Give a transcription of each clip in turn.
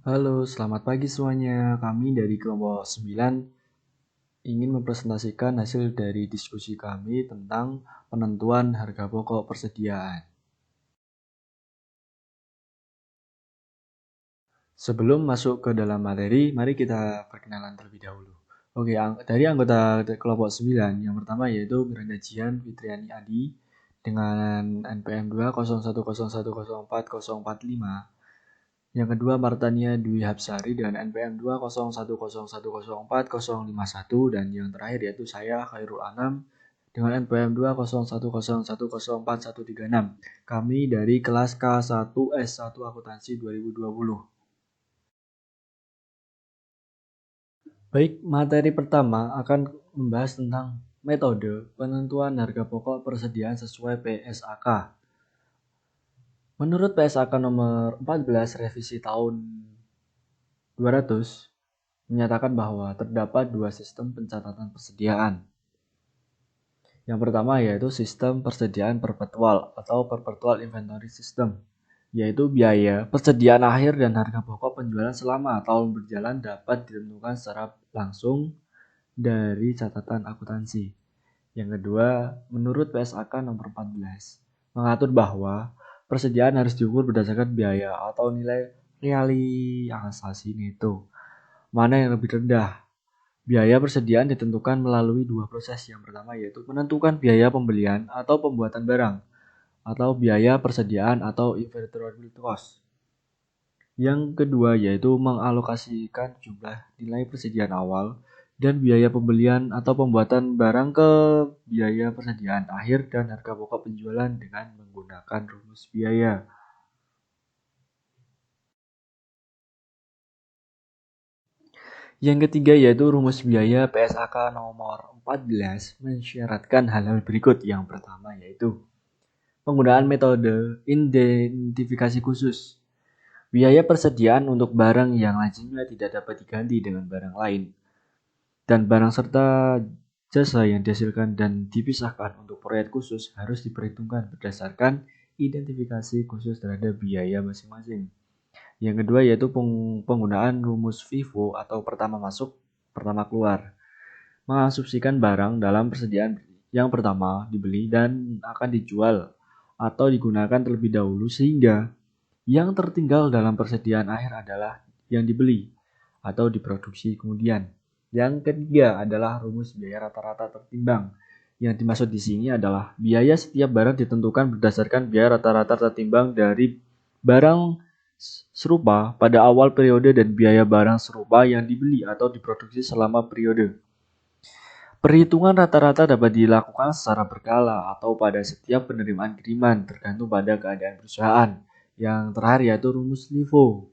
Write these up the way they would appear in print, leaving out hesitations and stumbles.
Halo, selamat pagi semuanya. Kami dari kelompok 9 ingin mempresentasikan hasil dari diskusi kami tentang penentuan harga pokok persediaan. Sebelum masuk ke dalam materi, mari kita perkenalan terlebih dahulu. Oke, dari anggota kelompok 9, yang pertama yaitu Miranda Jian Fitriani Adi dengan NPM 20110104045. Yang kedua Martania Dwi Hapsari dengan NPM 20110104051 dan yang terakhir yaitu saya Khairul Anam dengan NPM 20110104136. Kami dari kelas K1S1 Akuntansi 2020. Baik, materi pertama akan membahas tentang metode penentuan harga pokok persediaan sesuai PSAK. Menurut PSAK nomor 14 revisi tahun 200 menyatakan bahwa terdapat dua sistem pencatatan persediaan. Yang pertama yaitu sistem persediaan perpetual atau perpetual inventory system, yaitu biaya persediaan akhir dan harga pokok penjualan selama tahun berjalan dapat ditentukan secara langsung dari catatan akuntansi. Yang kedua, menurut PSAK nomor 14, mengatur bahwa persediaan harus diukur berdasarkan biaya atau nilai realisasi neto. Mana yang lebih rendah? Biaya persediaan ditentukan melalui dua proses. Yang pertama yaitu menentukan biaya pembelian atau pembuatan barang atau biaya persediaan atau inventory cost. Yang kedua yaitu mengalokasikan jumlah nilai persediaan awal dan biaya pembelian atau pembuatan barang ke biaya persediaan akhir dan harga pokok penjualan dengan menggunakan rumus biaya. Yang ketiga yaitu rumus biaya PSAK nomor 14 mensyaratkan hal-hal berikut. Yang pertama yaitu penggunaan metode identifikasi khusus. Biaya persediaan untuk barang yang lazimnya tidak dapat diganti dengan barang lain. Dan barang serta jasa yang dihasilkan dan dipisahkan untuk proyek khusus harus diperhitungkan berdasarkan identifikasi khusus terhadap biaya masing-masing. Yang kedua yaitu penggunaan rumus FIFO atau pertama masuk, pertama keluar. Mengasumsikan barang dalam persediaan yang pertama dibeli dan akan dijual atau digunakan terlebih dahulu sehingga yang tertinggal dalam persediaan akhir adalah yang dibeli atau diproduksi kemudian. Yang ketiga adalah rumus biaya rata-rata tertimbang. Yang dimaksud di sini adalah biaya setiap barang ditentukan berdasarkan biaya rata-rata tertimbang dari barang serupa pada awal periode dan biaya barang serupa yang dibeli atau diproduksi selama periode. Perhitungan rata-rata dapat dilakukan secara berkala atau pada setiap penerimaan kiriman tergantung pada keadaan perusahaan. Yang terakhir yaitu rumus LIFO.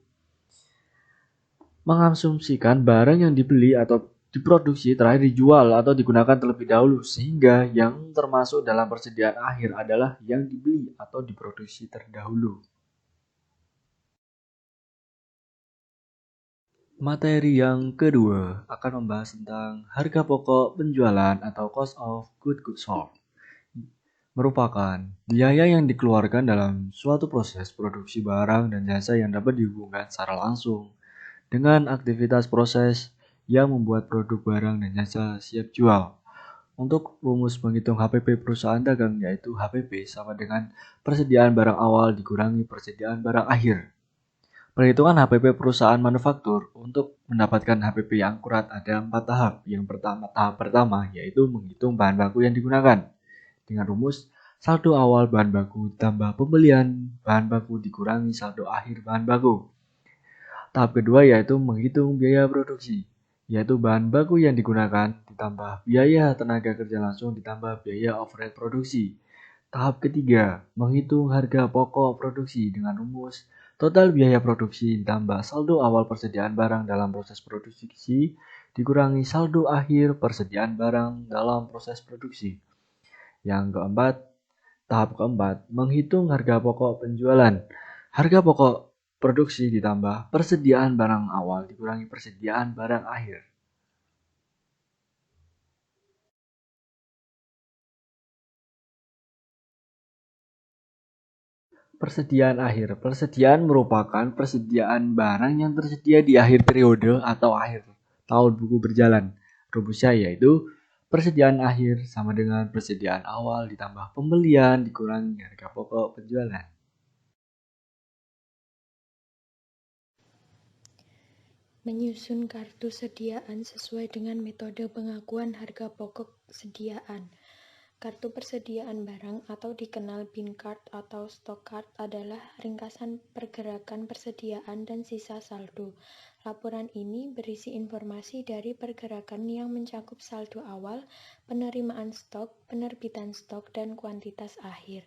Mengasumsikan barang yang dibeli atau diproduksi terakhir dijual atau digunakan terlebih dahulu sehingga yang termasuk dalam persediaan akhir adalah yang dibeli atau diproduksi terdahulu. Materi yang kedua akan membahas tentang harga pokok penjualan atau cost of goods sold. Merupakan biaya yang dikeluarkan dalam suatu proses produksi barang dan jasa yang dapat dihubungkan secara langsung dengan aktivitas proses yang membuat produk barang dan jasa siap jual. Untuk rumus menghitung HPP perusahaan dagang yaitu HPP sama dengan persediaan barang awal dikurangi persediaan barang akhir. Perhitungan HPP perusahaan manufaktur untuk mendapatkan HPP yang akurat ada 4 tahap. Tahap pertama yaitu menghitung bahan baku yang digunakan dengan rumus saldo awal bahan baku tambah pembelian bahan baku dikurangi saldo akhir bahan baku. Tahap kedua yaitu menghitung biaya produksi, yaitu bahan baku yang digunakan ditambah biaya tenaga kerja langsung ditambah biaya overhead produksi. Tahap ketiga, menghitung harga pokok produksi dengan rumus total biaya produksi ditambah saldo awal persediaan barang dalam proses produksi dikurangi saldo akhir persediaan barang dalam proses produksi. Yang keempat, tahap keempat, menghitung harga pokok penjualan. Harga pokok produksi ditambah persediaan barang awal dikurangi persediaan barang akhir. Persediaan akhir. Persediaan merupakan persediaan barang yang tersedia di akhir periode atau akhir tahun buku berjalan. Rumusnya yaitu persediaan akhir sama dengan persediaan awal ditambah pembelian dikurangi harga pokok penjualan. Menyusun kartu sediaan sesuai dengan metode pengakuan harga pokok sediaan. Kartu persediaan barang atau dikenal bin card atau stock card adalah ringkasan pergerakan persediaan dan sisa saldo. Laporan ini berisi informasi dari pergerakan yang mencakup saldo awal, penerimaan stok, penerbitan stok, dan kuantitas akhir.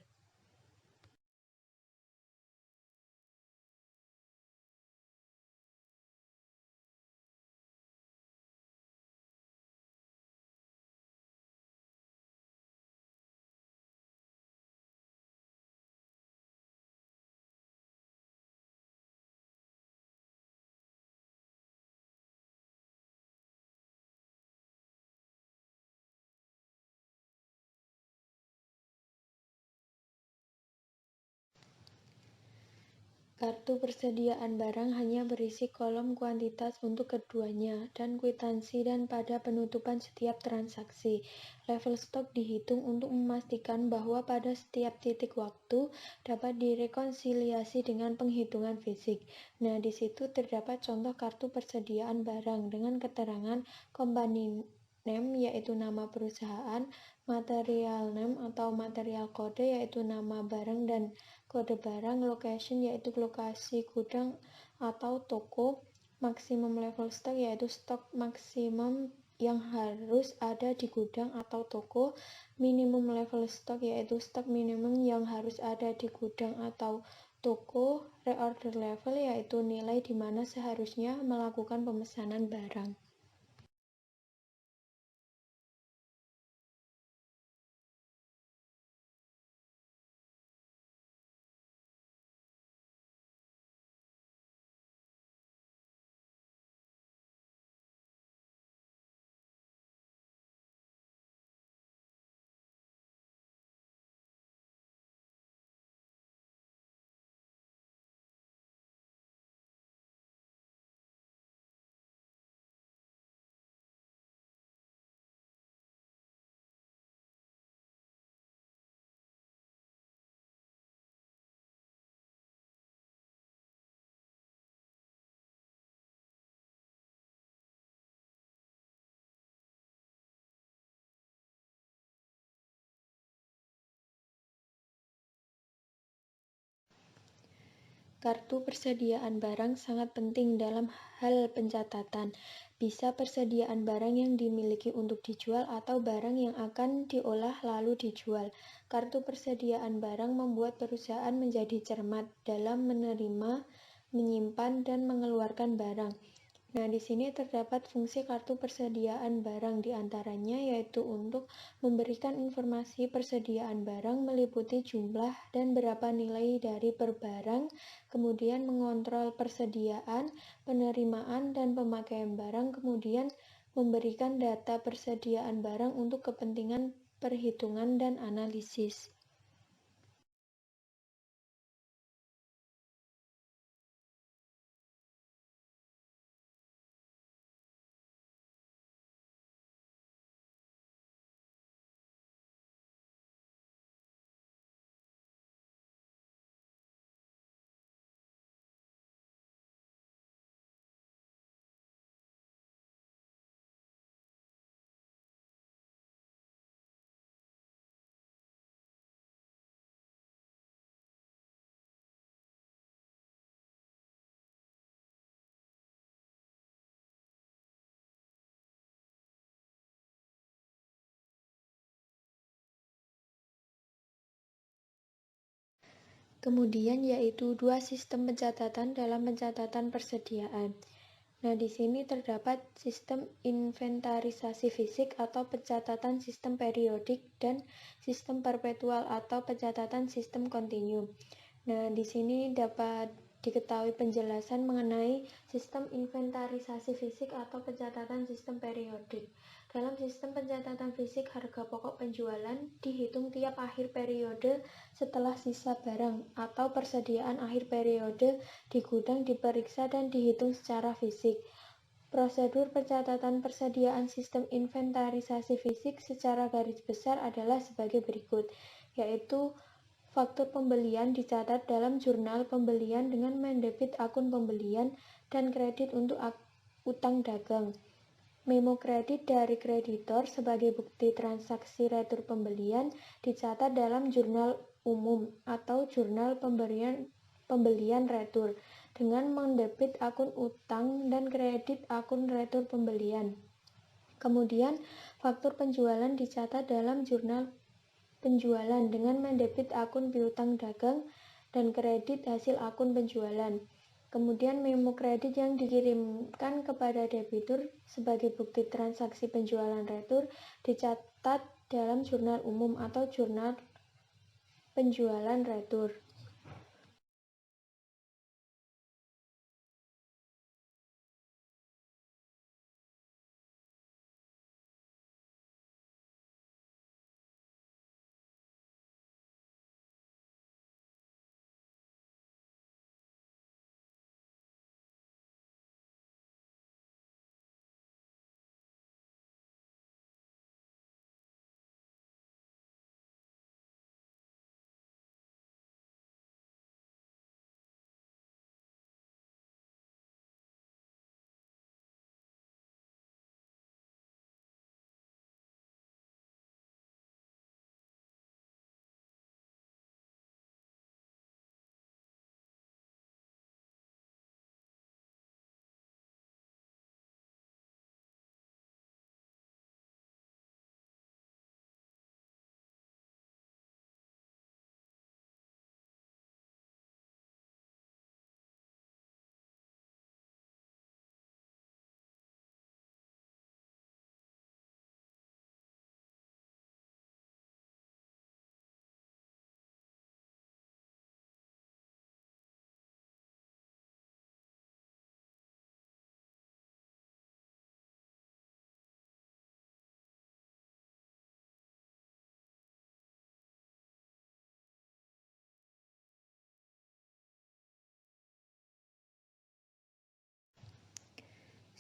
Kartu persediaan barang hanya berisi kolom kuantitas untuk keduanya dan kwitansi dan pada penutupan setiap transaksi. Level stok dihitung untuk memastikan bahwa pada setiap titik waktu dapat direkonsiliasi dengan penghitungan fisik. Nah, di situ terdapat contoh kartu persediaan barang dengan keterangan company name yaitu nama perusahaan, material name atau material kode yaitu nama barang dan kode barang, location yaitu lokasi gudang atau toko, maksimum level stok yaitu stok maksimum yang harus ada di gudang atau toko, minimum level stok yaitu stok minimum yang harus ada di gudang atau toko, reorder level yaitu nilai di mana seharusnya melakukan pemesanan barang. Kartu persediaan barang sangat penting dalam hal pencatatan. Bisa persediaan barang yang dimiliki untuk dijual atau barang yang akan diolah lalu dijual. Kartu persediaan barang membuat perusahaan menjadi cermat dalam menerima, menyimpan, dan mengeluarkan barang. Nah, di sini terdapat fungsi kartu persediaan barang diantaranya yaitu untuk memberikan informasi persediaan barang meliputi jumlah dan berapa nilai dari per barang, kemudian mengontrol persediaan, penerimaan, dan pemakaian barang, kemudian memberikan data persediaan barang untuk kepentingan perhitungan dan analisis. Kemudian yaitu dua sistem pencatatan dalam pencatatan persediaan. Nah, di sini terdapat sistem inventarisasi fisik atau pencatatan sistem periodik dan sistem perpetual atau pencatatan sistem kontinu. Nah, di sini dapat diketahui penjelasan mengenai sistem inventarisasi fisik atau pencatatan sistem periodik. Dalam sistem pencatatan fisik, harga pokok penjualan dihitung tiap akhir periode setelah sisa barang atau persediaan akhir periode di gudang diperiksa dan dihitung secara fisik. Prosedur pencatatan persediaan sistem inventarisasi fisik secara garis besar adalah sebagai berikut, yaitu faktur pembelian dicatat dalam jurnal pembelian dengan mendebit akun pembelian dan kredit untuk utang dagang. Memo kredit dari kreditor sebagai bukti transaksi retur pembelian dicatat dalam jurnal umum atau jurnal pembelian retur dengan mendebit akun utang dan kredit akun retur pembelian. Kemudian, faktur penjualan dicatat dalam jurnal penjualan dengan mendebit akun piutang dagang dan kredit hasil akun penjualan. Kemudian memo kredit yang dikirimkan kepada debitur sebagai bukti transaksi penjualan retur dicatat dalam jurnal umum atau jurnal penjualan retur.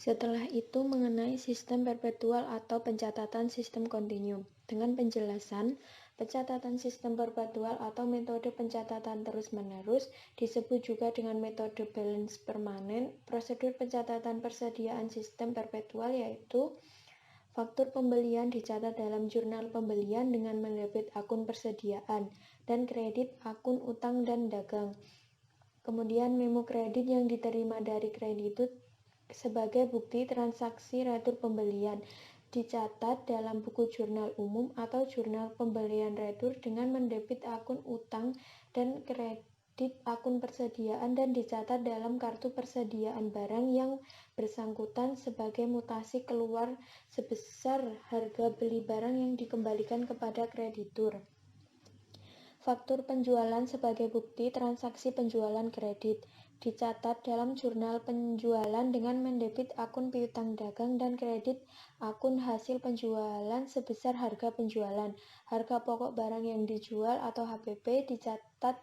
Setelah itu mengenai sistem perpetual atau pencatatan sistem kontinu. Dengan penjelasan, pencatatan sistem perpetual atau metode pencatatan terus-menerus disebut juga dengan metode balance permanen. Prosedur pencatatan persediaan sistem perpetual yaitu faktur pembelian dicatat dalam jurnal pembelian dengan mendebit akun persediaan dan kredit akun utang dan dagang. Kemudian memo kredit yang diterima dari kreditur sebagai bukti transaksi retur pembelian dicatat dalam buku jurnal umum atau jurnal pembelian retur dengan mendebit akun utang dan kredit akun persediaan dan dicatat dalam kartu persediaan barang yang bersangkutan sebagai mutasi keluar sebesar harga beli barang yang dikembalikan kepada kreditur. Faktur penjualan sebagai bukti transaksi penjualan kredit dicatat dalam jurnal penjualan dengan mendebit akun piutang dagang dan kredit akun hasil penjualan sebesar harga penjualan. Harga pokok barang yang dijual atau HPP dicatat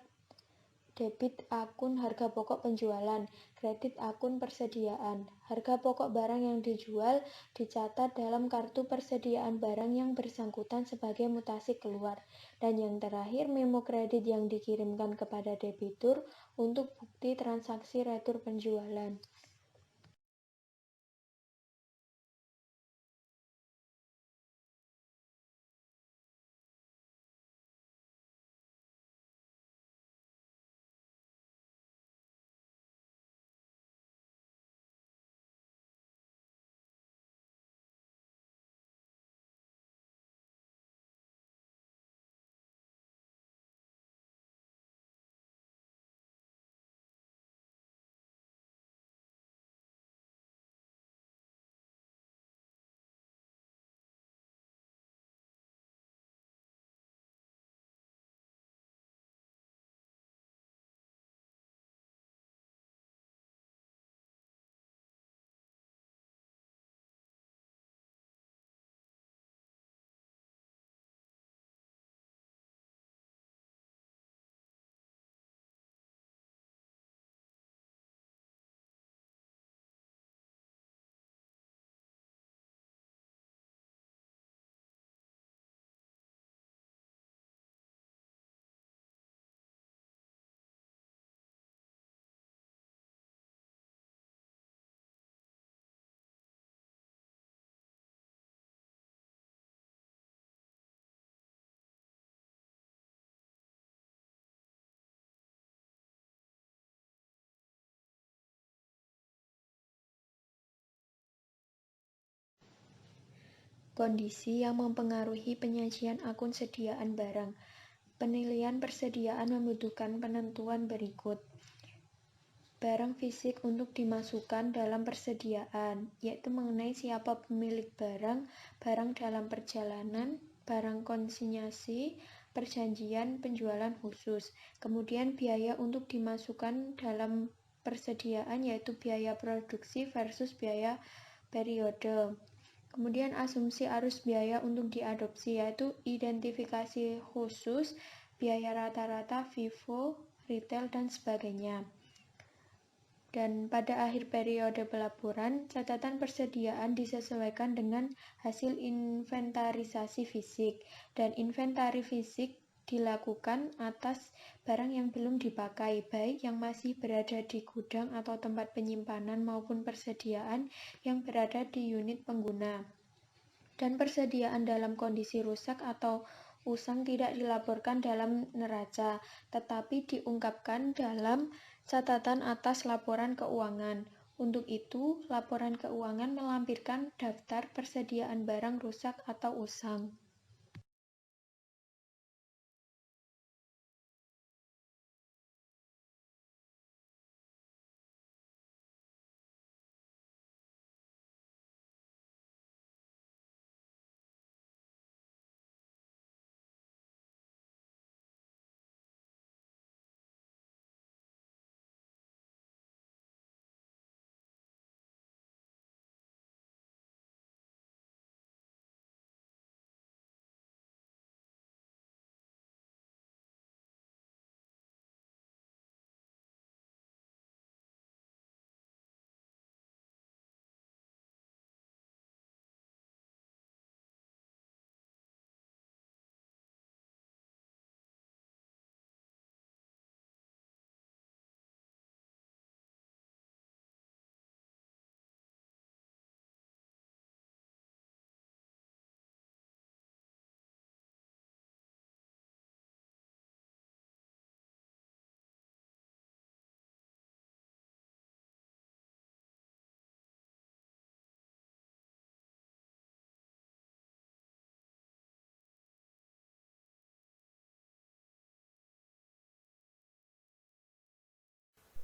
debit akun harga pokok penjualan, kredit akun persediaan. Harga pokok barang yang dijual dicatat dalam kartu persediaan barang yang bersangkutan sebagai mutasi keluar. Dan yang terakhir, memo kredit yang dikirimkan kepada debitur untuk bukti transaksi retur penjualan. Kondisi yang mempengaruhi penyajian akun sediaan barang. Penilaian persediaan membutuhkan penentuan berikut. Barang fisik untuk dimasukkan dalam persediaan, yaitu mengenai siapa pemilik barang, barang dalam perjalanan, barang konsinyasi, perjanjian penjualan khusus. Kemudian biaya untuk dimasukkan dalam persediaan, yaitu biaya produksi versus biaya periode. Kemudian asumsi arus biaya untuk diadopsi, yaitu identifikasi khusus, biaya rata-rata, FIFO, retail, dan sebagainya. Dan pada akhir periode pelaporan, catatan persediaan disesuaikan dengan hasil inventarisasi fisik, dan inventari fisik dilakukan atas barang yang belum dipakai, baik yang masih berada di gudang atau tempat penyimpanan maupun persediaan yang berada di unit pengguna. Dan persediaan dalam kondisi rusak atau usang tidak dilaporkan dalam neraca, tetapi diungkapkan dalam catatan atas laporan keuangan. Untuk itu, laporan keuangan melampirkan daftar persediaan barang rusak atau usang.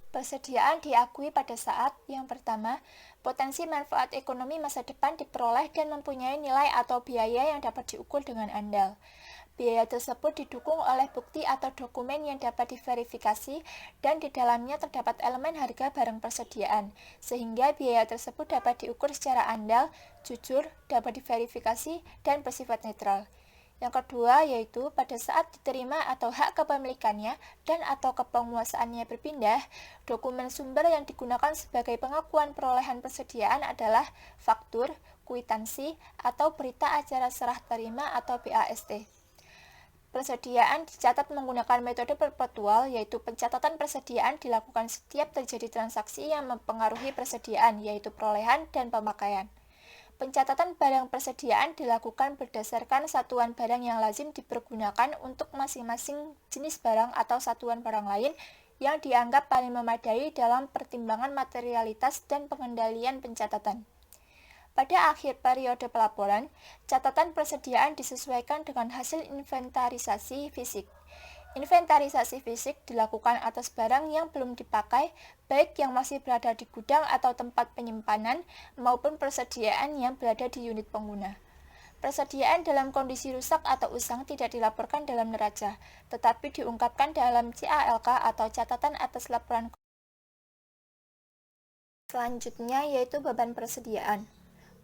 Persediaan diakui pada saat yang pertama, potensi manfaat ekonomi masa depan diperoleh dan mempunyai nilai atau biaya yang dapat diukur dengan andal. Biaya tersebut didukung oleh bukti atau dokumen yang dapat diverifikasi dan di dalamnya terdapat elemen harga barang persediaan, sehingga biaya tersebut dapat diukur secara andal, jujur, dapat diverifikasi, dan bersifat netral. Yang kedua yaitu pada saat diterima atau hak kepemilikannya dan atau kepenguasaannya berpindah, dokumen sumber yang digunakan sebagai pengakuan perolehan persediaan adalah faktur, kwitansi, atau berita acara serah terima atau BAST. Persediaan dicatat menggunakan metode perpetual, yaitu pencatatan persediaan dilakukan setiap terjadi transaksi yang mempengaruhi persediaan, yaitu perolehan dan pemakaian. Pencatatan barang persediaan dilakukan berdasarkan satuan barang yang lazim dipergunakan untuk masing-masing jenis barang atau satuan barang lain yang dianggap paling memadai dalam pertimbangan materialitas dan pengendalian pencatatan. Pada akhir periode pelaporan, catatan persediaan disesuaikan dengan hasil inventarisasi fisik. Inventarisasi fisik dilakukan atas barang yang belum dipakai, baik yang masih berada di gudang atau tempat penyimpanan, maupun persediaan yang berada di unit pengguna. Persediaan dalam kondisi rusak atau usang tidak dilaporkan dalam neraca, tetapi diungkapkan dalam CALK atau catatan atas laporan. Selanjutnya yaitu beban persediaan.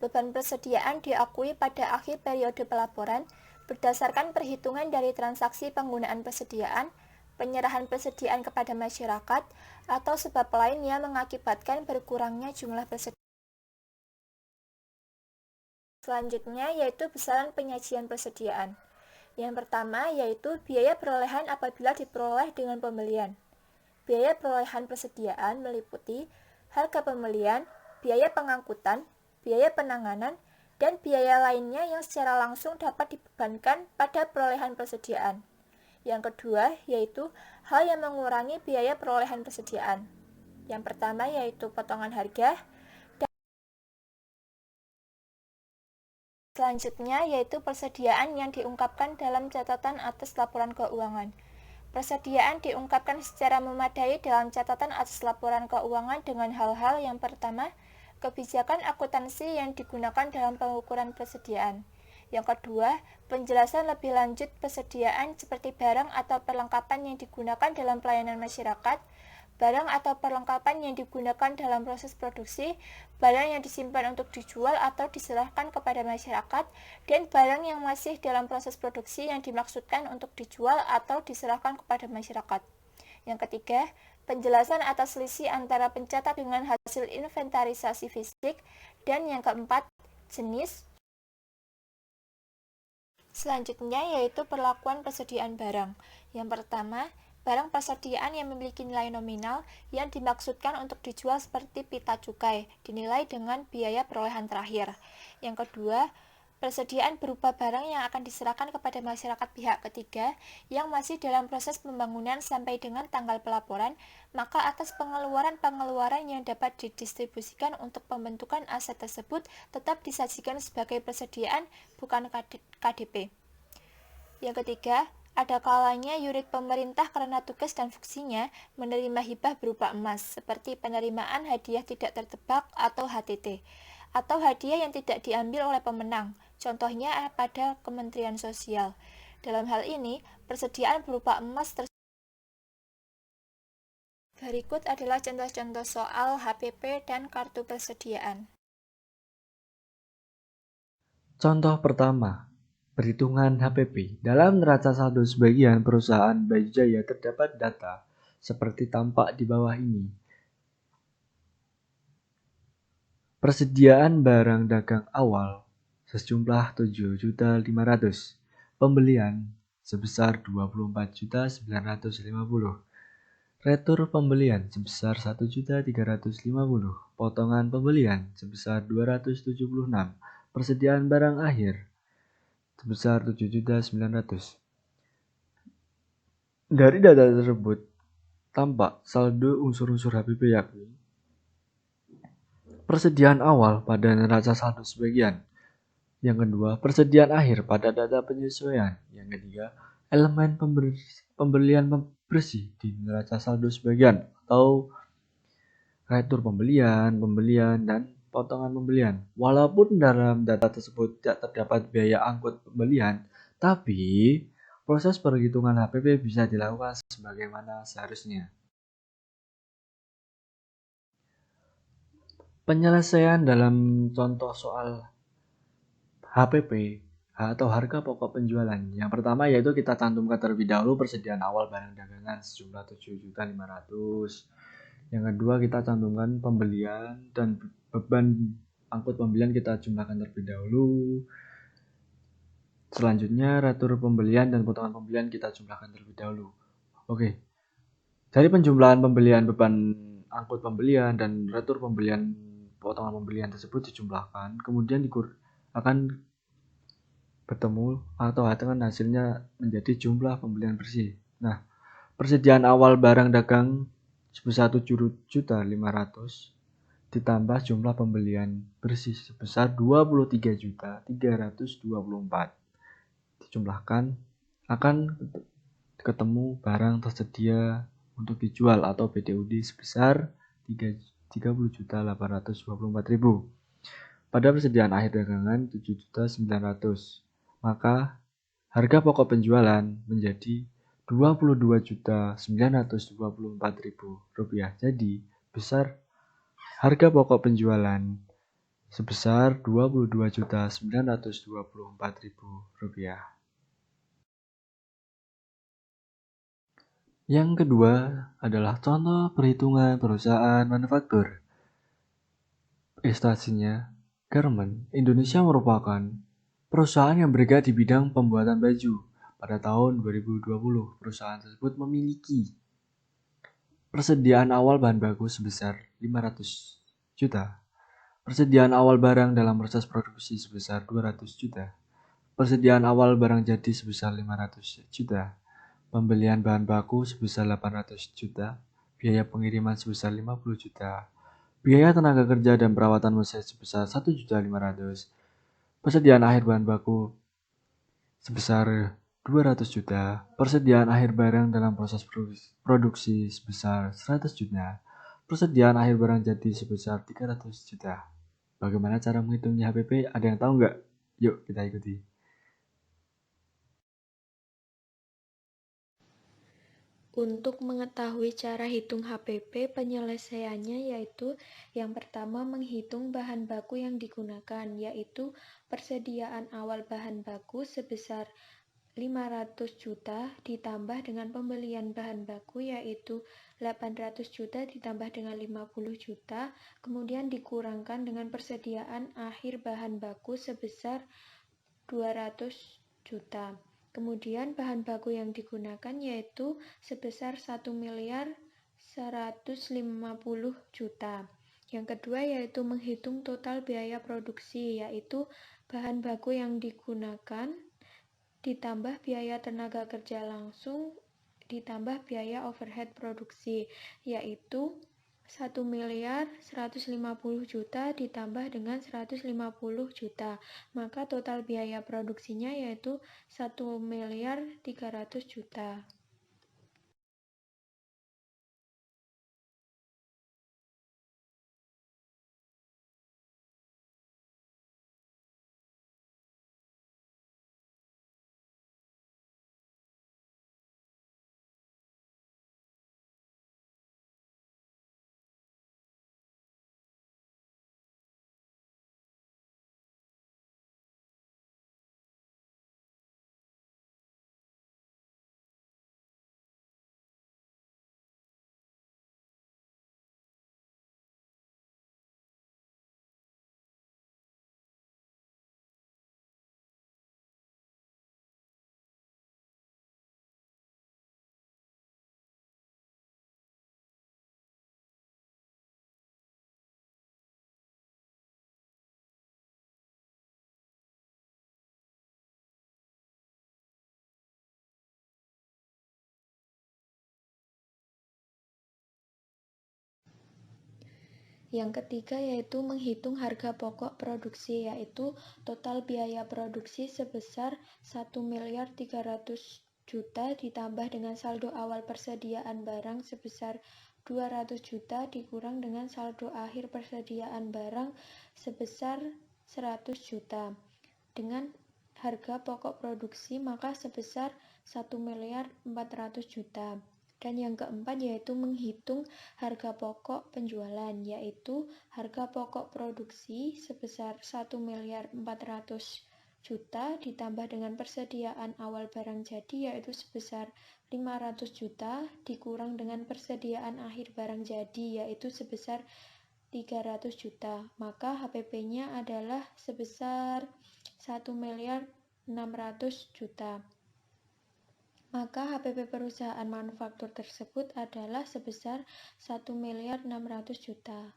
Beban persediaan diakui pada akhir periode pelaporan berdasarkan perhitungan dari transaksi penggunaan persediaan, penyerahan persediaan kepada masyarakat, atau sebab lain yang mengakibatkan berkurangnya jumlah persediaan. Selanjutnya yaitu besaran penyajian persediaan. Yang pertama yaitu biaya perolehan apabila diperoleh dengan pembelian. Biaya perolehan persediaan meliputi harga pembelian, biaya pengangkutan, biaya penanganan, dan biaya lainnya yang secara langsung dapat dibebankan pada perolehan persediaan. Yang kedua yaitu hal yang mengurangi biaya perolehan persediaan. Yang pertama yaitu potongan harga, Selanjutnya yaitu persediaan yang diungkapkan dalam catatan atas laporan keuangan. Persediaan diungkapkan secara memadai dalam catatan atas laporan keuangan dengan hal-hal yang pertama, kebijakan akuntansi yang digunakan dalam pengukuran persediaan. Yang kedua, penjelasan lebih lanjut persediaan seperti barang atau perlengkapan yang digunakan dalam pelayanan masyarakat, barang atau perlengkapan yang digunakan dalam proses produksi, barang yang disimpan untuk dijual atau diserahkan kepada masyarakat, dan barang yang masih dalam proses produksi yang dimaksudkan untuk dijual atau diserahkan kepada masyarakat. Yang ketiga, penjelasan atas selisih antara pencatat dengan hasil inventarisasi fisik, dan yang keempat, jenis. Selanjutnya yaitu perlakuan persediaan barang. Yang pertama, barang persediaan yang memiliki nilai nominal yang dimaksudkan untuk dijual seperti pita cukai, dinilai dengan biaya perolehan terakhir. Yang kedua, persediaan berupa barang yang akan diserahkan kepada masyarakat pihak ketiga yang masih dalam proses pembangunan sampai dengan tanggal pelaporan, maka atas pengeluaran-pengeluaran yang dapat didistribusikan untuk pembentukan aset tersebut tetap disajikan sebagai persediaan, bukan KDP. Yang ketiga, ada kalanya unit pemerintah karena tugas dan fungsinya menerima hibah berupa emas, seperti penerimaan hadiah tidak tertebak atau HTT, atau hadiah yang tidak diambil oleh pemenang, contohnya pada Kementerian Sosial. Dalam hal ini, persediaan berupa emas berikut adalah contoh-contoh soal HPP dan kartu persediaan. Contoh pertama, perhitungan HPP. Dalam neraca saldo sebagian perusahaan Baju Jaya terdapat data seperti tampak di bawah ini. Persediaan barang dagang awal sejumlah 7.500.000, pembelian sebesar 24.950.000, retur pembelian sebesar 1.350.000, potongan pembelian sebesar 276, persediaan barang akhir sebesar 7.900.000. Dari data tersebut tampak saldo unsur-unsur HPP yakni persediaan awal pada neraca saldo sebagian. Yang kedua, persediaan akhir pada data penyesuaian. Yang ketiga, elemen pembelian bersih di neraca saldo sebagian atau retur pembelian, dan potongan pembelian. Walaupun dalam data tersebut tidak terdapat biaya angkut pembelian, tapi proses perhitungan HPP bisa dilakukan sebagaimana seharusnya. Penyelesaian dalam contoh soal HPP atau harga pokok penjualan. Yang pertama yaitu kita cantumkan terlebih dahulu persediaan awal barang dagangan sejumlah 7.500.000. Yang kedua kita cantumkan pembelian dan beban angkut pembelian kita jumlahkan terlebih dahulu. Selanjutnya retur pembelian dan potongan pembelian kita jumlahkan terlebih dahulu. Oke. Dari penjumlahan pembelian, beban angkut pembelian dan retur pembelian, potongan pembelian tersebut dijumlahkan, kemudian akan bertemu atau hasilnya menjadi jumlah pembelian bersih. Nah, persediaan awal barang dagang sebesar 7.500.000 ditambah jumlah pembelian bersih sebesar 23.324 dijumlahkan akan ketemu barang tersedia untuk dijual atau BDUD sebesar 30.824.000 pada persediaan akhir dagangan 7.900.000. Maka harga pokok penjualan menjadi Rp22.924.000. Jadi besar harga pokok penjualan sebesar Rp22.924.000. Yang kedua adalah contoh perhitungan perusahaan manufaktur. Ilustrasinya, Garment Indonesia merupakan perusahaan yang bergerak di bidang pembuatan baju. Pada tahun 2020, perusahaan tersebut memiliki persediaan awal bahan baku sebesar 500 juta, persediaan awal barang dalam proses produksi sebesar 200 juta, persediaan awal barang jadi sebesar 500 juta, pembelian bahan baku sebesar 800 juta, biaya pengiriman sebesar 50 juta, biaya tenaga kerja dan perawatan mesin sebesar 1.500.000, persediaan akhir bahan baku sebesar 200 juta, persediaan akhir barang dalam proses produksi sebesar 100 juta, persediaan akhir barang jadi sebesar 300 juta. Bagaimana cara menghitungnya HPP? Ada yang tahu nggak? Yuk kita ikuti. Untuk mengetahui cara hitung HPP, penyelesaiannya yaitu yang pertama menghitung bahan baku yang digunakan, yaitu persediaan awal bahan baku sebesar 500 juta ditambah dengan pembelian bahan baku yaitu 800 juta ditambah dengan 50 juta, kemudian dikurangkan dengan persediaan akhir bahan baku sebesar 200 juta. Kemudian bahan baku yang digunakan yaitu sebesar 1.150 juta. Yang kedua yaitu menghitung total biaya produksi, yaitu bahan baku yang digunakan ditambah biaya tenaga kerja langsung ditambah biaya overhead produksi, yaitu 1.150 juta ditambah dengan 150 juta, maka total biaya produksinya yaitu 1.300 juta. Yang ketiga yaitu menghitung harga pokok produksi, yaitu total biaya produksi sebesar 1.300 juta ditambah dengan saldo awal persediaan barang sebesar 200 juta dikurang dengan saldo akhir persediaan barang sebesar 100 juta. Dengan harga pokok produksi maka sebesar 1.400 juta. Dan yang keempat yaitu menghitung harga pokok penjualan, yaitu harga pokok produksi sebesar 1.400 juta ditambah dengan persediaan awal barang jadi yaitu sebesar 500 juta dikurang dengan persediaan akhir barang jadi yaitu sebesar 300 juta. Maka HPP-nya adalah sebesar 1.600.000 juta. Maka HPP perusahaan manufaktur tersebut adalah sebesar 1.600.000 juta.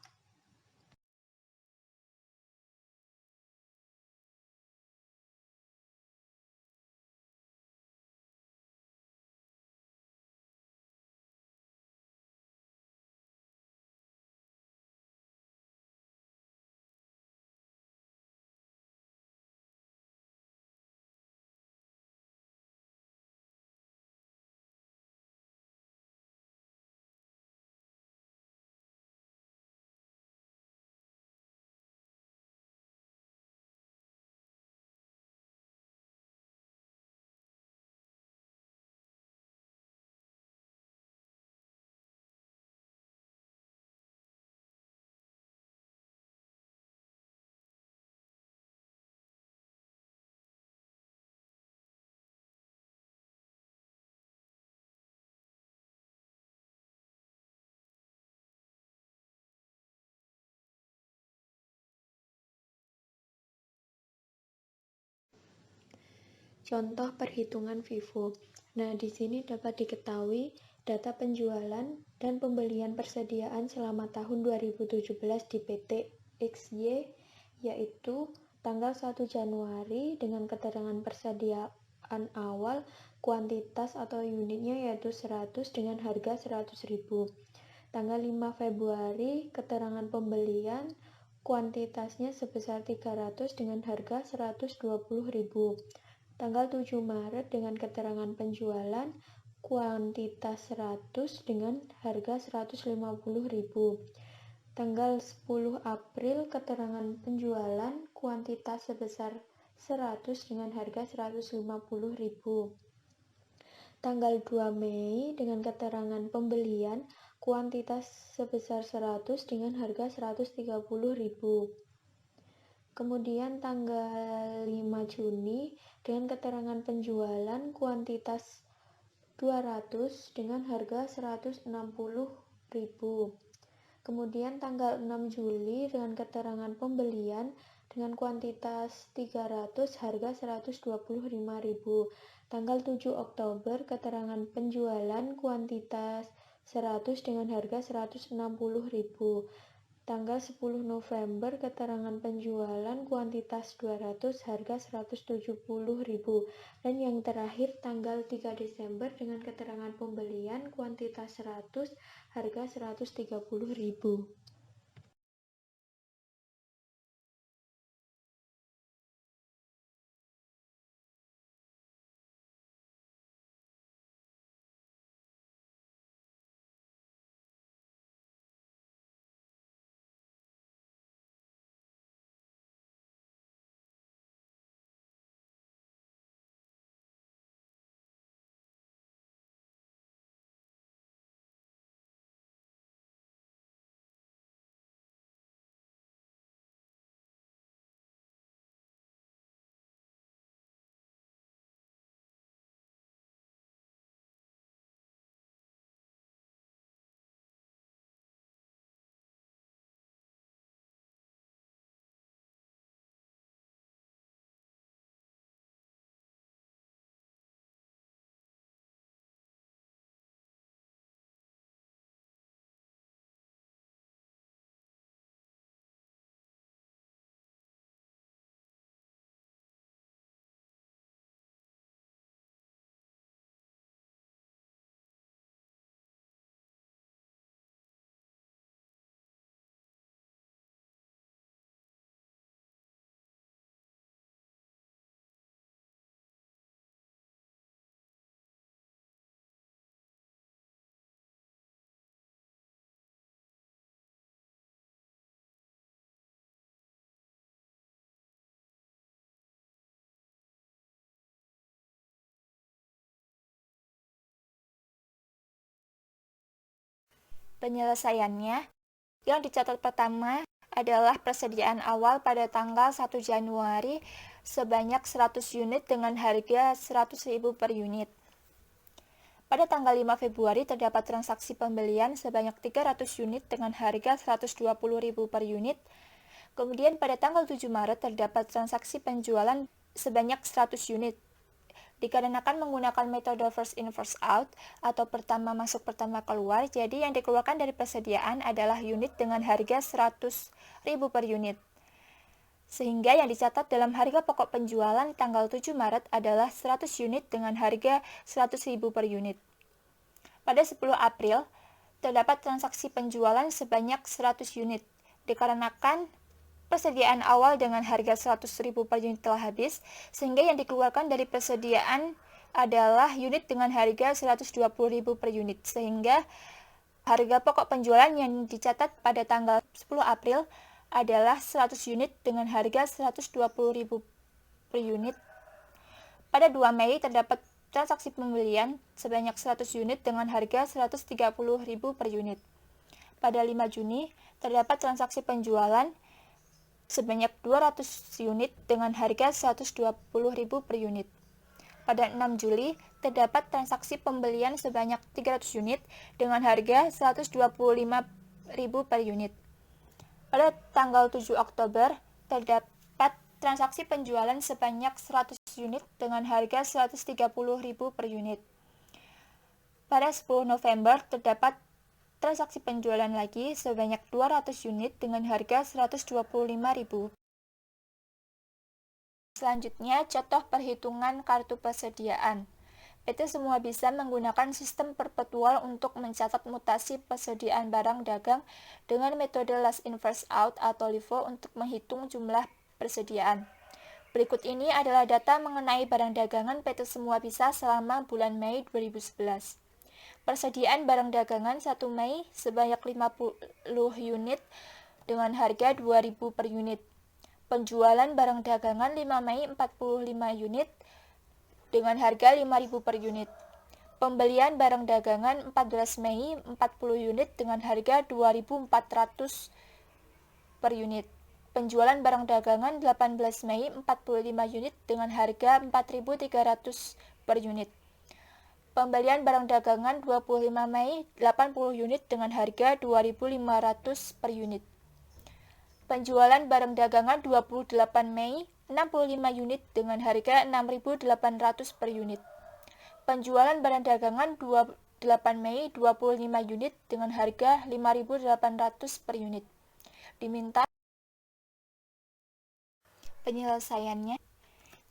Contoh perhitungan FIFO. Nah, di sini dapat diketahui data penjualan dan pembelian persediaan selama tahun 2017 di PT XY, yaitu tanggal 1 Januari dengan keterangan persediaan awal kuantitas atau unitnya yaitu 100 dengan harga 100.000. Tanggal 5 Februari keterangan pembelian kuantitasnya sebesar 300 dengan harga 120.000. Tanggal 7 Maret dengan keterangan penjualan kuantitas 100 dengan harga 150.000. Tanggal 10 April keterangan penjualan kuantitas sebesar 100 dengan harga 150.000. Tanggal 2 Mei dengan keterangan pembelian kuantitas sebesar 100 dengan harga 130.000. Kemudian tanggal 5 Juni dengan keterangan penjualan kuantitas 200 dengan harga 160.000. Kemudian tanggal 6 Juli dengan keterangan pembelian dengan kuantitas 300 harga 125.000. Tanggal 7 Oktober keterangan penjualan kuantitas 100 dengan harga 160.000. Tanggal 10 November keterangan penjualan kuantitas 200 harga 170.000. Dan yang terakhir tanggal 3 Desember dengan keterangan pembelian kuantitas 100 harga 130.000. Penyelesaiannya, yang dicatat pertama adalah persediaan awal pada tanggal 1 Januari sebanyak 100 unit dengan harga 100.000 per unit. Pada tanggal 5 Februari terdapat transaksi pembelian sebanyak 300 unit dengan harga 120.000 per unit. Kemudian pada tanggal 7 Maret terdapat transaksi penjualan sebanyak 100 unit. Dikarenakan menggunakan metode first in first out atau pertama masuk pertama keluar, jadi yang dikeluarkan dari persediaan adalah unit dengan harga 100.000 per unit. Sehingga yang dicatat dalam harga pokok penjualan tanggal 7 Maret adalah 100 unit dengan harga 100.000 per unit. Pada 10 April, terdapat transaksi penjualan sebanyak 100 unit. Dikarenakan persediaan awal dengan harga 100.000 per unit telah habis, sehingga yang dikeluarkan dari persediaan adalah unit dengan harga 120.000 per unit, sehingga harga pokok penjualan yang dicatat pada tanggal 10 April adalah 100 unit dengan harga 120.000 per unit. Pada 2 Mei terdapat transaksi pembelian sebanyak 100 unit dengan harga 130.000 per unit. Pada 5 Juni terdapat transaksi penjualan sebanyak 200 unit dengan harga 120.000 per unit. Pada 6 Juli, terdapat transaksi pembelian sebanyak 300 unit dengan harga 125.000 per unit. Pada tanggal 7 Oktober, terdapat transaksi penjualan sebanyak 100 unit dengan harga 130.000 per unit. Pada 10 November, terdapat transaksi penjualan lagi sebanyak 200 unit dengan harga 125.000. Selanjutnya, contoh perhitungan kartu persediaan. PT Semua Bisa menggunakan sistem perpetual untuk mencatat mutasi persediaan barang dagang dengan metode last in first out atau LIFO untuk menghitung jumlah persediaan. Berikut ini adalah data mengenai barang dagangan PT Semua Bisa selama bulan Mei 2011. Persediaan barang dagangan 1 Mei sebanyak 50 unit dengan harga 2.000 per unit. Penjualan barang dagangan 5 Mei 45 unit dengan harga 5.000 per unit. Pembelian barang dagangan 14 Mei 40 unit dengan harga 2.400 per unit. Penjualan barang dagangan 18 Mei 45 unit dengan harga 4.300 per unit. Pembelian barang dagangan 25 Mei 80 unit dengan harga 2.500 per unit. Penjualan barang dagangan 28 Mei 65 unit dengan harga 6.800 per unit. Penjualan barang dagangan 28 Mei 25 unit dengan harga 5.800 per unit. Diminta penyelesaiannya.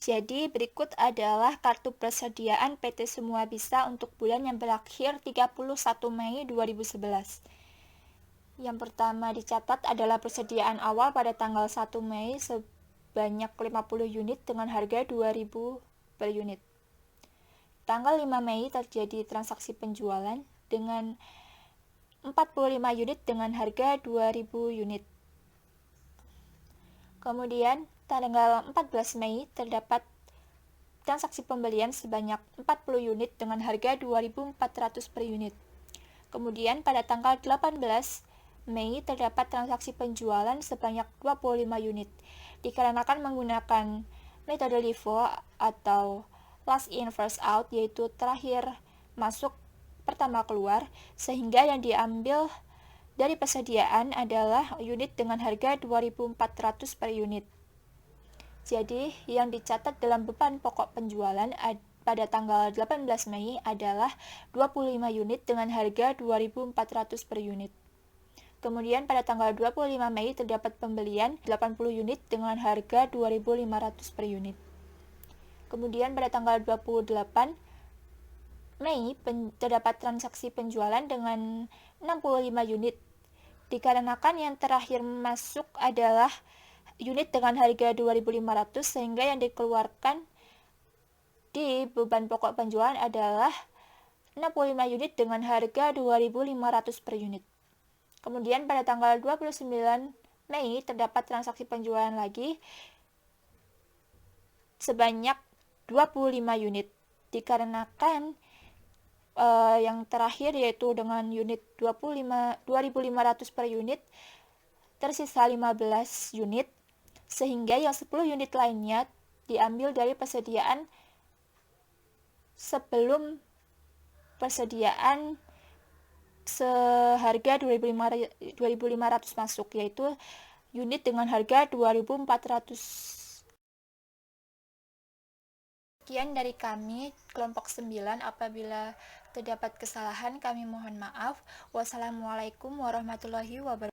Jadi berikut adalah kartu persediaan PT Semua Bisa untuk bulan yang berakhir 31 Mei 2011. Yang pertama dicatat adalah persediaan awal pada tanggal 1 Mei sebanyak 50 unit dengan harga 2.000 per unit. Tanggal 5 Mei terjadi transaksi penjualan dengan 45 unit dengan harga 2.000 unit. Kemudian tanggal 14 Mei terdapat transaksi pembelian sebanyak 40 unit dengan harga 2.400 per unit. Kemudian pada tanggal 18 Mei terdapat transaksi penjualan sebanyak 25 unit. Dikarenakan menggunakan metode LIFO atau last in first out, yaitu terakhir masuk pertama keluar, sehingga yang diambil dari persediaan adalah unit dengan harga 2.400 per unit. Jadi yang dicatat dalam beban pokok penjualan pada tanggal 18 Mei adalah 25 unit dengan harga 2.400 per unit. Kemudian pada tanggal 25 Mei terdapat pembelian 80 unit dengan harga 2.500 per unit. Kemudian pada tanggal 28 Mei terdapat transaksi penjualan dengan 65 unit. Dikarenakan yang terakhir masuk adalah unit dengan harga 2.500 sehingga yang dikeluarkan di beban pokok penjualan adalah 65 unit dengan harga 2.500 per unit. Kemudian pada tanggal 29 Mei terdapat transaksi penjualan lagi sebanyak 25 unit. Dikarenakan yang terakhir yaitu dengan unit 2.500 per unit tersisa 15 unit, sehingga yang 10 unit lainnya diambil dari persediaan sebelum persediaan seharga 2.500 masuk, yaitu unit dengan harga 2.400. Sekian dari kami, kelompok 9. Apabila terdapat kesalahan, kami mohon maaf. Wassalamualaikum warahmatullahi wabarakatuh.